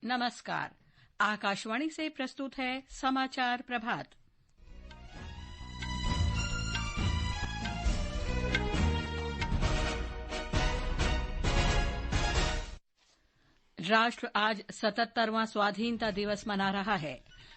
नमस्कार। आकाशवाणी से प्रस्तुत है समाचार प्रभात। राष्ट्र आज 77वां स्वाधीनता दिवस मना रहा है।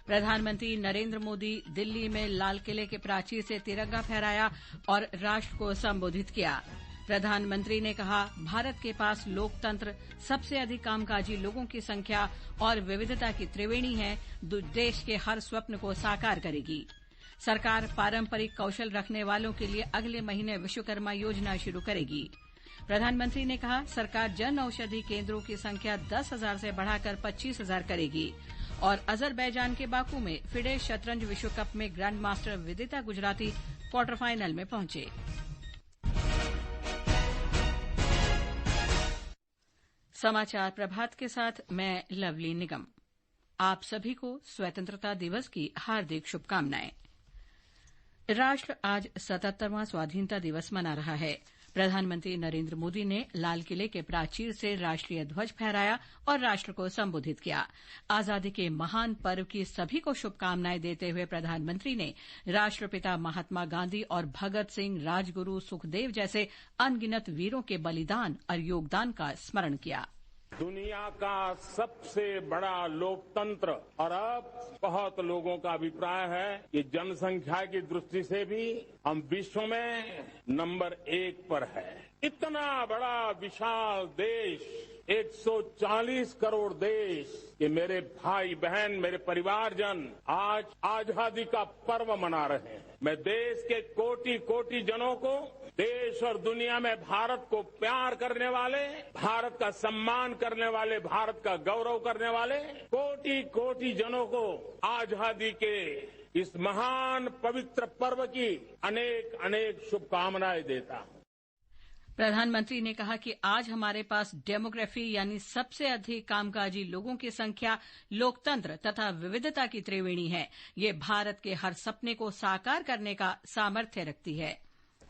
प्रधानमंत्री नरेंद्र मोदी दिल्ली में लाल किले के प्राचीर से तिरंगा फहराया और राष्ट्र को संबोधित किया। प्रधानमंत्री ने कहा, भारत के पास लोकतंत्र, सबसे अधिक कामकाजी लोगों की संख्या और विविधता की त्रिवेणी है, देश के हर स्वप्न को साकार करेगी। सरकार पारंपरिक कौशल रखने वालों के लिए अगले महीने विश्वकर्मा योजना शुरू करेगी। प्रधानमंत्री ने कहा, सरकार जन औषधि केंद्रों की संख्या 10,000 से बढ़ाकर 25,000 करेगी। और अजरबैजान के बाकू में फिडे शतरंज विश्व कप में grand master Vidit Gujrathi quarter final में पहुंचे। समाचार प्रभात के साथ मैं लवली निगम। आप सभी को स्वतंत्रता दिवस की हार्दिक शुभकामनाएं। राष्ट्र आज 77वां स्वाधीनता दिवस मना रहा है। प्रधानमंत्री नरेंद्र मोदी ने लाल किले के प्राचीर से राष्ट्रीय ध्वज फहराया और राष्ट्र को संबोधित किया। आजादी के महान पर्व की सभी को शुभकामनाएं देते हुए प्रधानमंत्री ने राष्ट्रपिता महात्मा गांधी और भगत सिंह, राजगुरु, सुखदेव जैसे अनगिनत वीरों के बलिदान और योगदान का स्मरण किया। दुनिया का सबसे बड़ा लोकतंत्र और अब बहुत लोगों का अभिप्राय है कि जनसंख्या की दृष्टि से भी हम विश्व में नंबर 1 पर है। इतना बड़ा विशाल देश, 140 करोड़ देश कि मेरे भाई बहन, मेरे परिवारजन आज आजादी का पर्व मना रहे हैं। मैं देश के कोटि कोटि जनों को, देश और दुनिया में भारत को प्यार करने वाले, भारत का सम्मान करने वाले, भारत का गौरव करने वाले कोटि कोटि जनों को आजादी के इस महान पवित्र पर्व की अनेक अनेक शुभकामनाएं देता हूं। प्रधानमंत्री ने कहा कि आज हमारे पास डेमोग्राफी यानी सबसे अधिक कामकाजी लोगों की संख्या, लोकतंत्र तथा विविधता की त्रिवेणी है। ये भारत के हर सपने को साकार करने का सामर्थ्य रखती है।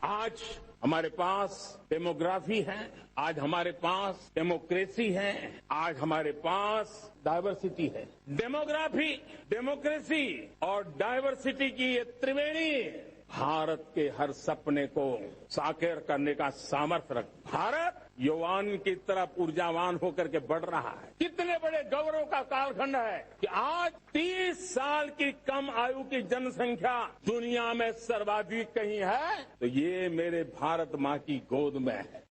आज हमारे पास डेमोग्राफी है, आज हमारे पास डेमोक्रेसी है, आज हमारे पास डायवर्सिटी है। डेमोग्राफी, डेमोक्रेसी और डायवर्सिटी की ये त्रिवेणी भारत के हर सपने को साकार करने का सामर्थ्य रख। भारत युवान की तरफ ऊर्जावान होकर के बढ़ रहा है। कितने बड़े गौरव का कालखंड है कि आज 30 साल की कम आयु की जनसंख्या दुनिया में सर्वाधिक कहीं है तो ये मेरे भारत मां की गोद में है।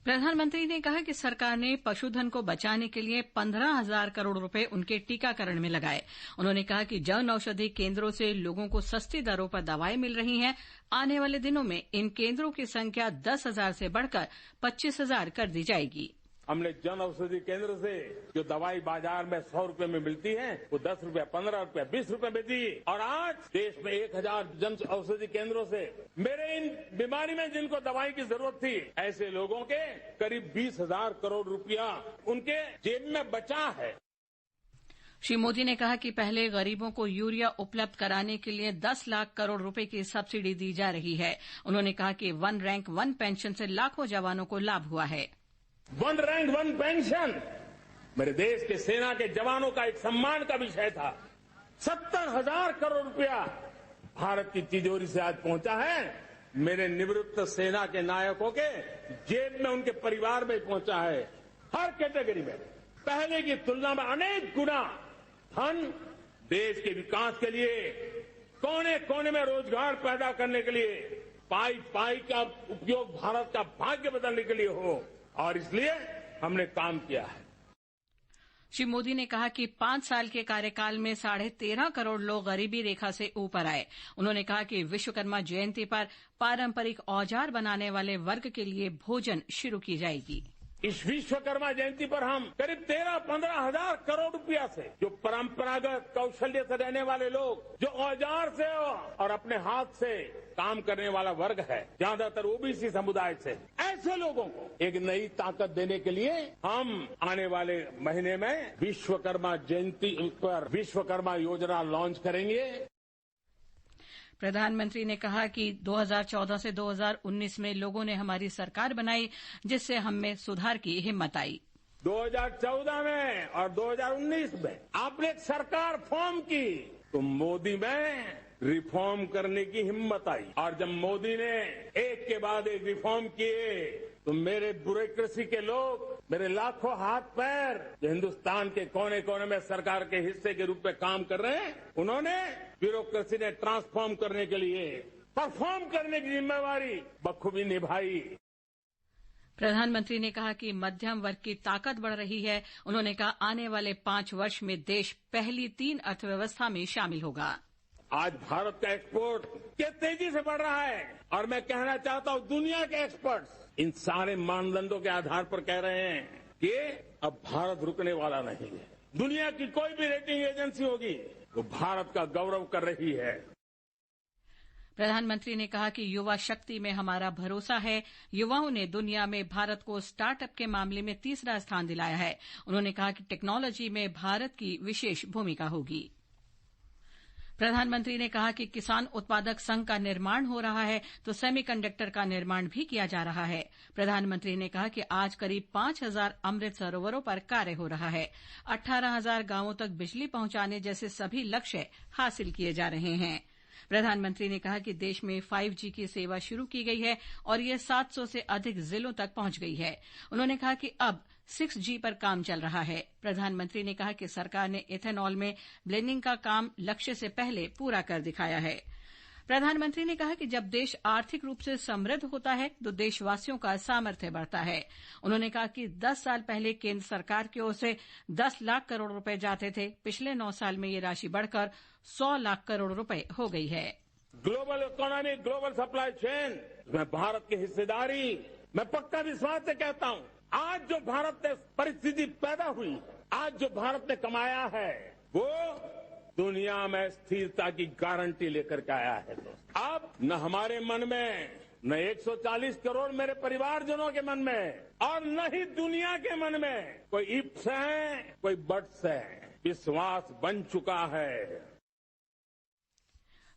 प्रधानमंत्री ने कहा कि सरकार ने पशुधन को बचाने के लिए 15,000 करोड़ रुपए उनके टीकाकरण में लगाए। उन्होंने कहा कि जन औषधि केंद्रों से लोगों को सस्ती दरों पर दवाएं मिल रही हैं। आने वाले दिनों में इन केंद्रों की संख्या 10,000 से बढ़कर 25,000 कर दी जाएगी। हमने जन औषधि केंद्र से जो दवाई बाजार में 100 रुपए में मिलती है वो 10 रुपए, 15 रुपए, 20 रुपए में दी। और आज देश में 1,000 जन औषधि केंद्रों से मेरे इन बीमारी में जिनको दवाई की जरूरत थी ऐसे लोगों के करीब 20,000 करोड़ रुपया उनके जेब में बचा है। श्री मोदी ने कहा कि पहले गरीबों को यूरिया उपलब्ध कराने के लिए 10 लाख करोड़ रुपए की सब्सिडी दी जा रही है। उन्होंने कहा कि 1 रैंक 1 पेंशन से लाखों जवानों को लाभ हुआ है। 1 रैंक 1 पेंशन मेरे देश के सेना के जवानों का एक सम्मान का विषय था। 70,000 करोड़ रुपया भारत की तिजोरी से आज पहुंचा है। मेरे निवृत्त सेना के नायकों के जेब में, उनके परिवार में पहुंचा है। हर कैटेगरी में पहले की तुलना में अनेक गुना धन देश के विकास के लिए, कोने कोने में रोजगार पैदा करने के लिए, पाई पाई का उपयोग भारत का भाग्य बदलने के लिए हो और इसलिए हमने काम किया है। श्री मोदी ने कहा कि 5 साल के कार्यकाल में 13.5 करोड़ लोग गरीबी रेखा से ऊपर आए। उन्होंने कहा कि विश्वकर्मा जयंती पर पारंपरिक औजार बनाने वाले वर्ग के लिए भोजन शुरू की जाएगी। इस विश्वकर्मा जयंती पर हम करीब 13-15 हजार करोड़ रुपया से जो परंपरागत कौशल्य से रहने वाले लोग, जो औजार से और अपने हाथ से काम करने वाला वर्ग है, ज्यादातर ओबीसी समुदाय से, ऐसे लोगों को एक नई ताकत देने के लिए हम आने वाले महीने में विश्वकर्मा जयंती पर विश्वकर्मा योजना लॉन्च करेंगे। प्रधानमंत्री ने कहा कि 2014 से 2019 में लोगों ने हमारी सरकार बनाई, जिससे हम में सुधार की हिम्मत आई। 2014 में और 2019 में आपने एक सरकार फॉर्म की तो मोदी में रिफॉर्म करने की हिम्मत आई और जब मोदी ने एक के बाद एक रिफॉर्म किए तो मेरे ब्यूरोक्रेसी के लोग, मेरे लाखों हाथ पैर जो हिंदुस्तान के कोने कोने में सरकार के हिस्से के रूप में काम कर रहे हैं, उन्होंने ब्यूरोक्रेसी ने ट्रांसफॉर्म करने के लिए परफॉर्म करने की जिम्मेवारी बखूबी निभाई। प्रधानमंत्री ने कहा कि मध्यम वर्ग की ताकत बढ़ रही है। उन्होंने कहा आने वाले 5 वर्ष में देश पहली 3 अर्थव्यवस्था में शामिल होगा। आज भारत का एक्सपोर्ट क्या तेजी से बढ़ रहा है और मैं कहना चाहता हूं दुनिया के एक्सपर्ट्स इन सारे मानदंडों के आधार पर कह रहे हैं कि अब भारत रुकने वाला नहीं है। दुनिया की कोई भी रेटिंग एजेंसी होगी वो भारत का गौरव कर रही है। प्रधानमंत्री ने कहा कि युवा शक्ति में हमारा भरोसा है। युवाओं ने दुनिया में भारत को स्टार्टअप के मामले में तीसरा स्थान दिलाया है। उन्होंने कहा कि टेक्नोलॉजी में भारत की विशेष भूमिका होगी। प्रधानमंत्री ने कहा कि किसान उत्पादक संघ का निर्माण हो रहा है तो सेमीकंडक्टर का निर्माण भी किया जा रहा है। प्रधानमंत्री ने कहा कि आज करीब 5,000 अमृत सरोवरों पर कार्य हो रहा है। 18,000 गांवों तक बिजली पहुंचाने जैसे सभी लक्ष्य हासिल किए जा रहे हैं। प्रधानमंत्री ने कहा कि देश में 5G की सेवा शुरू की गई है और ये 700 से अधिक जिलों तक पहुंच गई है। उन्होंने कहा कि अब 6G पर काम चल रहा है। प्रधानमंत्री ने कहा कि सरकार ने इथेनॉल में ब्लेंडिंग का काम लक्ष्य से पहले पूरा कर दिखाया है। प्रधानमंत्री ने कहा कि जब देश आर्थिक रूप से समृद्ध होता है तो देशवासियों का सामर्थ्य बढ़ता है। उन्होंने कहा कि 10 साल पहले केंद्र सरकार की ओर से 10 लाख करोड़ रुपए जाते थे। पिछले 9 साल में ये राशि बढ़कर 100 लाख करोड़ रुपए हो गई है। Global economy, global supply chain में भारत की हिस्सेदारी, मैं पक्का विश्वास से कहता हूं आज जो भारत में परिस्थिति पैदा हुई, आज जो भारत ने कमाया है वो दुनिया में स्थिरता की गारंटी लेकर के आया है। अब न हमारे मन में, न 140 करोड़ मेरे परिवारजनों के मन में और न ही दुनिया के मन में कोई इफ्स है, कोई बट्स है। विश्वास बन चुका है।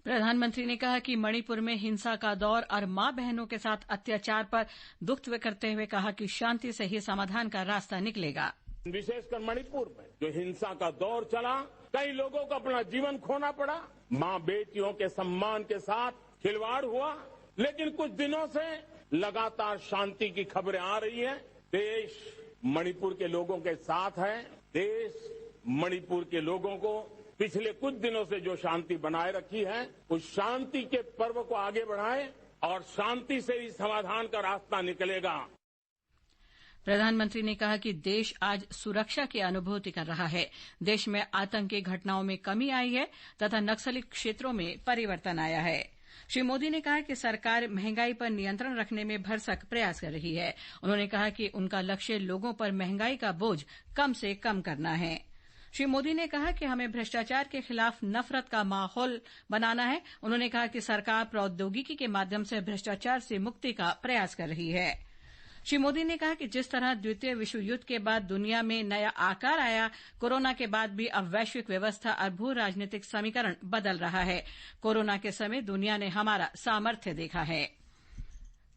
प्रधानमंत्री ने कहा कि मणिपुर में हिंसा का दौर और मां बहनों के साथ अत्याचार पर दुख व्यक्त करते हुए कहा कि शांति से ही समाधान का रास्ता निकलेगा। विशेषकर मणिपुर में जो हिंसा का दौर चला, कई लोगों को अपना जीवन खोना पड़ा, मां बेटियों के सम्मान के साथ खिलवाड़ हुआ, लेकिन कुछ दिनों से लगातार शांति की खबरें आ रही हैं। देश मणिपुर के लोगों के साथ है। देश मणिपुर के लोगों को पिछले कुछ दिनों से जो शांति बनाए रखी है उस शांति के पर्व को आगे बढ़ाए और शांति से ही समाधान का रास्ता निकलेगा। प्रधानमंत्री ने कहा कि देश आज सुरक्षा की अनुभूति कर रहा है। देश में आतंकी घटनाओं में कमी आई है तथा नक्सली क्षेत्रों में परिवर्तन आया है। श्री मोदी ने कहा कि सरकार महंगाई पर नियंत्रण रखने में भरसक प्रयास कर रही है। उन्होंने कहा कि उनका लक्ष्य लोगों पर महंगाई का बोझ कम से कम करना है। श्री मोदी ने कहा कि हमें भ्रष्टाचार के खिलाफ नफरत का माहौल बनाना है। उन्होंने कहा कि सरकार प्रौद्योगिकी के माध्यम से भ्रष्टाचार से मुक्ति का प्रयास कर रही है। श्री मोदी ने कहा कि जिस तरह द्वितीय विश्व युद्ध के बाद दुनिया में नया आकार आया, कोरोना के बाद भी अब वैश्विक व्यवस्था और भू राजनीतिक समीकरण बदल रहा है। कोरोना के समय दुनिया ने हमारा सामर्थ्य देखा है।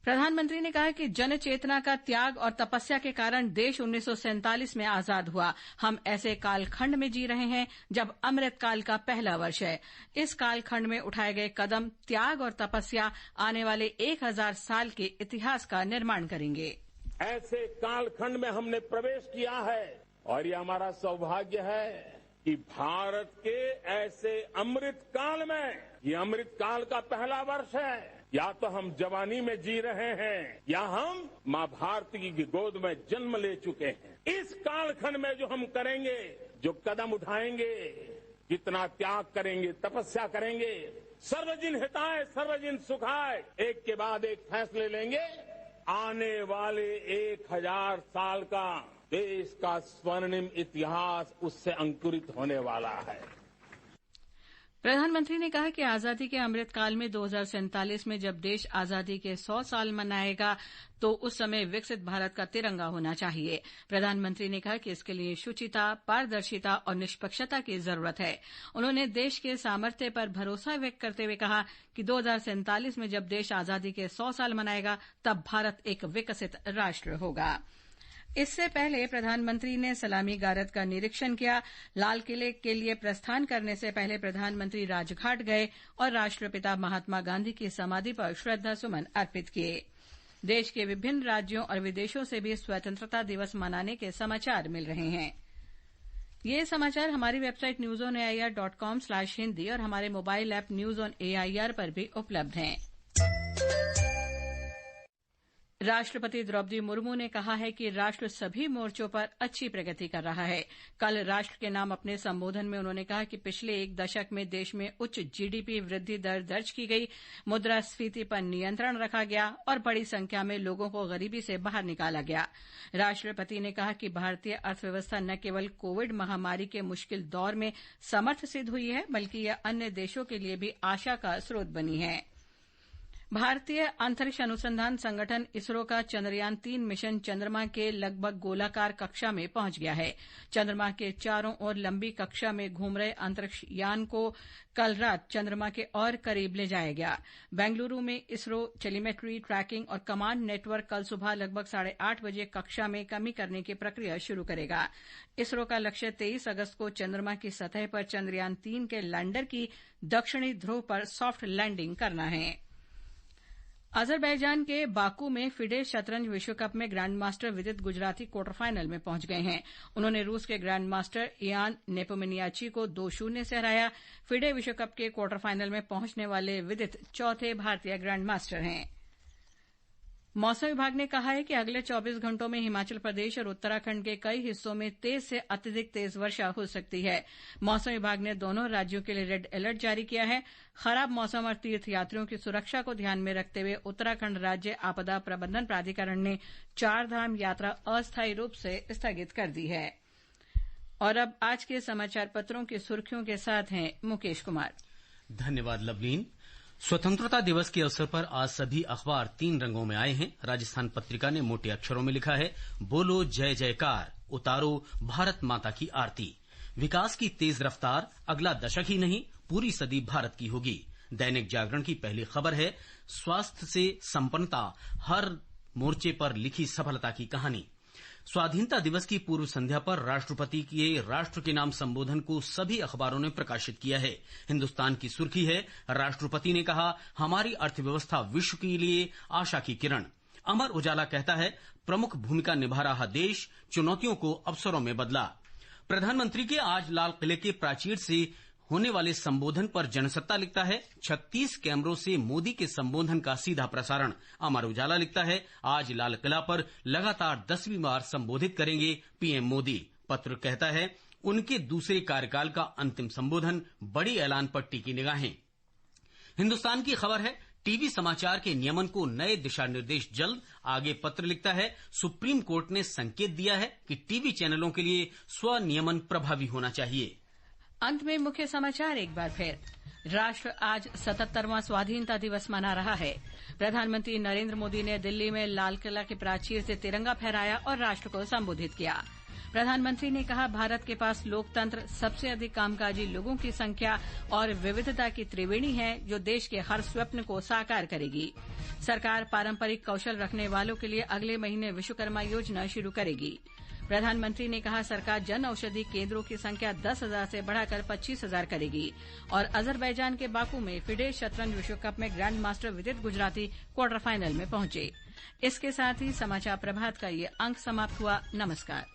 प्रधानमंत्री ने कहा कि जन चेतना का त्याग और तपस्या के कारण देश 1947 में आजाद हुआ। हम ऐसे कालखंड में जी रहे हैं जब अमृतकाल का पहला वर्ष है। इस कालखंड में उठाए गए कदम, त्याग और तपस्या आने वाले 1000 साल के इतिहास का निर्माण करेंगे। ऐसे कालखंड में हमने प्रवेश किया है और ये हमारा सौभाग्य है कि भारत के ऐसे अमृतकाल में, ये अमृतकाल का पहला वर्ष है। या तो हम जवानी में जी रहे हैं या हम मां भारती की गोद में जन्म ले चुके हैं। इस कालखंड में जो हम करेंगे, जो कदम उठाएंगे, जितना त्याग करेंगे, तपस्या करेंगे, सर्वजन हिताय सर्वजन सुखाय, एक के बाद एक फैसले लेंगे, आने वाले 1000 साल का देश का स्वर्णिम इतिहास उससे अंकुरित होने वाला है। प्रधानमंत्री ने कहा कि आजादी के अमृतकाल में 2047 में जब देश आजादी के 100 साल मनाएगा तो उस समय विकसित भारत का तिरंगा होना चाहिए। प्रधानमंत्री ने कहा कि इसके लिए शुचिता, पारदर्शिता और निष्पक्षता की जरूरत है। उन्होंने देश के सामर्थ्य पर भरोसा व्यक्त करते हुए कहा कि 2047 में जब देश आजादी के 100 साल मनाएगा तब भारत एक विकसित राष्ट्र होगा। इससे पहले प्रधानमंत्री ने सलामी गारद का निरीक्षण किया। लाल किले के लिए प्रस्थान करने से पहले प्रधानमंत्री राजघाट गए और राष्ट्रपिता महात्मा गांधी की समाधि पर श्रद्धासुमन अर्पित किए। देश के विभिन्न राज्यों और विदेशों से भी स्वतंत्रता दिवस मनाने के समाचार मिल रहे हैं। ये समाचार हमारी वेबसाइट newsonair.com/hindi और हमारे mobile app news on AIR पर भी उपलब्ध हैं। राष्ट्रपति द्रौपदी मुर्मू ने कहा है कि राष्ट्र सभी मोर्चों पर अच्छी प्रगति कर रहा है। कल राष्ट्र के नाम अपने संबोधन में उन्होंने कहा कि पिछले एक दशक में देश में उच्च जीडीपी वृद्धि दर दर्ज की गई, मुद्रास्फीति पर नियंत्रण रखा गया और बड़ी संख्या में लोगों को गरीबी से बाहर निकाला गया। राष्ट्रपति ने कहा कि भारतीय अर्थव्यवस्था न केवल कोविड महामारी के मुश्किल दौर में समर्थ सिद्ध हुई है, बल्कि यह अन्य देशों के लिए भी आशा का स्रोत बनी है। भारतीय अंतरिक्ष अनुसंधान संगठन इसरो का चंद्रयान 3 मिशन चंद्रमा के लगभग गोलाकार कक्षा में पहुंच गया है। चंद्रमा के चारों ओर लंबी कक्षा में घूम रहे अंतरिक्ष यान को कल रात चंद्रमा के और करीब ले जाया गया। बेंगलुरु में इसरो टेलीमेट्री, ट्रैकिंग और कमांड नेटवर्क कल सुबह लगभग 8:30 बजे कक्षा में कमी करने की प्रक्रिया शुरू करेगा। इसरो का लक्ष्य 23 अगस्त को चंद्रमा की सतह पर चंद्रयान 3 के लैंडर की दक्षिणी ध्रुव पर सॉफ्ट लैंडिंग करना है। अजरबैजान के बाकू में फिडे शतरंज विश्व कप में ग्रैंड मास्टर विदित गुजराती क्वार्टर फाइनल में पहुंच गए हैं। उन्होंने रूस के ग्रैंड मास्टर इयान नेपोमेनियाची को 2-0 से हराया। फिडे विश्व कप के क्वार्टर फाइनल में पहुंचने वाले विदित चौथे भारतीय ग्रैंड मास्टर हैं। मौसम विभाग ने कहा है कि अगले 24 घंटों में हिमाचल प्रदेश और उत्तराखंड के कई हिस्सों में तेज से अत्यधिक तेज वर्षा हो सकती है। मौसम विभाग ने दोनों राज्यों के लिए रेड अलर्ट जारी किया है। खराब मौसम और तीर्थयात्रियों की सुरक्षा को ध्यान में रखते हुए उत्तराखंड राज्य आपदा प्रबंधन प्राधिकरण ने 4 धाम यात्रा अस्थायी रूप से स्थगित कर दी है। और अब आज के समाचार पत्रों की सुर्खियों के साथ हैं मुकेश कुमार। धन्यवाद लवलीन। स्वतंत्रता दिवस के अवसर पर आज सभी अखबार 3 रंगों में आए हैं। राजस्थान पत्रिका ने मोटे अक्षरों में लिखा है, बोलो जय जयकार, उतारो भारत माता की आरती। विकास की तेज रफ्तार अगला दशक ही नहीं पूरी सदी भारत की होगी। दैनिक जागरण की पहली खबर है, स्वास्थ्य से संपन्नता, हर मोर्चे पर लिखी सफलता की कहानी। स्वाधीनता दिवस की पूर्व संध्या पर राष्ट्रपति के राष्ट्र के नाम संबोधन को सभी अखबारों ने प्रकाशित किया है। हिन्दुस्तान की सुर्खी है, राष्ट्रपति ने कहा, हमारी अर्थव्यवस्था विश्व के लिए आशा की किरण। अमर उजाला कहता है, प्रमुख भूमिका निभा रहा देश, चुनौतियों को अवसरों में बदला। प्रधानमंत्री के आज लाल किले के प्राचीर से होने वाले संबोधन पर जनसत्ता लिखता है, 36 कैमरों से मोदी के संबोधन का सीधा प्रसारण। अमर उजाला लिखता है, आज लाल किला पर लगातार 10वीं बार संबोधित करेंगे पीएम मोदी। पत्र कहता है, उनके दूसरे कार्यकाल का अंतिम संबोधन, बड़ी ऐलान पर टिकी निगाहें। हिन्दुस्तान की खबर है, टीवी समाचार के नियमन को नए दिशा निर्देश जल्द। आगे पत्र लिखता है, सुप्रीम कोर्ट ने संकेत दिया है कि टीवी चैनलों के लिए स्वनियमन प्रभावी होना चाहिए। अंत में मुख्य समाचार एक बार फिर। राष्ट्र आज 77वां स्वाधीनता दिवस मना रहा है। प्रधानमंत्री नरेंद्र मोदी ने दिल्ली में लाल किला के प्राचीर से तिरंगा फहराया और राष्ट्र को संबोधित किया। प्रधानमंत्री ने कहा, भारत के पास लोकतंत्र, सबसे अधिक कामकाजी लोगों की संख्या और विविधता की त्रिवेणी है, जो देश के हर स्वप्न को साकार करेगी। सरकार पारंपरिक कौशल रखने वालों के लिए अगले महीने विश्वकर्मा योजना शुरू करेगी। प्रधानमंत्री ने कहा, सरकार जन औषधि केंद्रों की संख्या 10,000 से बढ़ाकर 25,000 करेगी। और अजरबैजान के बाकू में फिडे शतरंज विश्व कप में ग्रैंड मास्टर विदित गुजराती क्वार्टर फाइनल में पहुंचे। इसके साथ ही समाचार प्रभात का ये अंक समाप्त हुआ। नमस्कार।